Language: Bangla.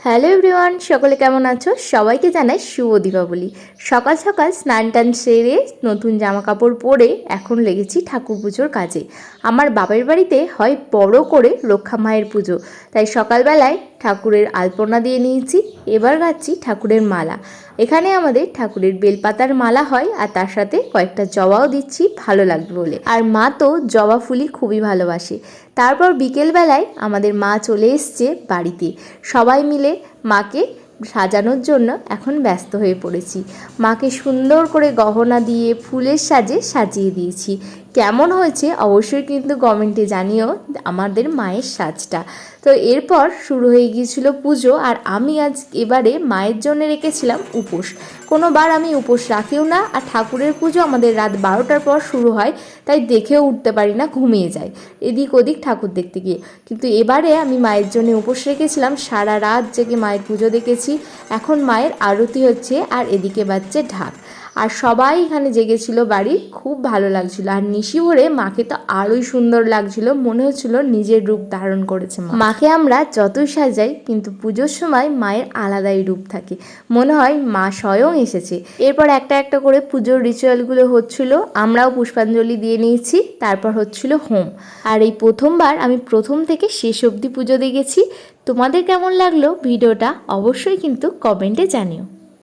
হ্যালো এভরিওয়ান, সকলে কেমন আছো? সবাইকে জানাই শুভ দীপাবলি। সকাল সকাল স্নান টান সেরে নতুন জামা কাপড় পরে এখন লেগেছি ঠাকুর পুজোর কাজে। আমার বাবার বাড়িতে হয় বড় করে রক্ষা মায়ের পুজো, তাই সকালবেলায় ঠাকুরের আলপনা দিয়ে নিয়েছি। এবার গাচ্ছি ঠাকুরের মালা। এখানে আমাদের ঠাকুরের বেলপাতার মালা হয়, আর তার সাথে কয়েকটা জবাও দিচ্ছি ভালো লাগবে বলে। আর মা তো জবা ফুলই খুবই ভালোবাসে। তারপর বিকেলবেলায় আমাদের মা চলে এসছে বাড়িতে। সবাই মিলে মাকে সাজানোর জন্য এখন ব্যস্ত হয়ে পড়েছি। মাকে সুন্দর করে গহনা দিয়ে ফুলের সাজে সাজিয়ে দিয়েছি। কেমন হয়েছে অবশ্যই কিন্তু কমেন্টে জানিও আমাদের মায়ের সাজটা। তো এরপর শুরু হয়ে গিয়েছিল পুজো, আর আমি আজ এবারে মায়ের জন্য রেখেছিলাম উপোস। কোনোবার আমি উপোস রাখিও না, আর ঠাকুরের পুজো আমাদের রাত 12টার পর শুরু হয়, তাই দেখেও উঠতে পারি না, ঘুমিয়ে যাই এদিক ওদিক ঠাকুর দেখতে গিয়ে। কিন্তু এবারে আমি মায়ের জন্য উপোস রেখেছিলাম, সারা রাত জেগে মায়ের পুজো দেখেছি। এখন মায়ের আরতি হচ্ছে, আর এদিকে বাজছে ঢাক, আর সবাই এখানে জেগেছিল বাড়ি। খুব ভালো লাগছিল, আর নিশি ভরে মাকে তো আরোই সুন্দর লাগছিল, মনে হচ্ছিল নিজের রূপ ধারণ করেছে মা। মাকে আমরা যতই সাজাই, কিন্তু পুজোর সময় মায়ের আলাদাই রূপ থাকে, মনে হয় মা স্বয়ং এসেছে। এরপর একটা একটা করে পুজোর রিচুয়ালগুলো হচ্ছিল, আমরাও পুষ্পাঞ্জলি দিয়ে নিয়েছি। তারপর হচ্ছিল হোম। আর এই প্রথমবার আমি প্রথম থেকে শেষ অবধি পুজো দেখেছি। তোমাদের কেমন লাগলো ভিডিওটা অবশ্যই কিন্তু কমেন্টে জানিও।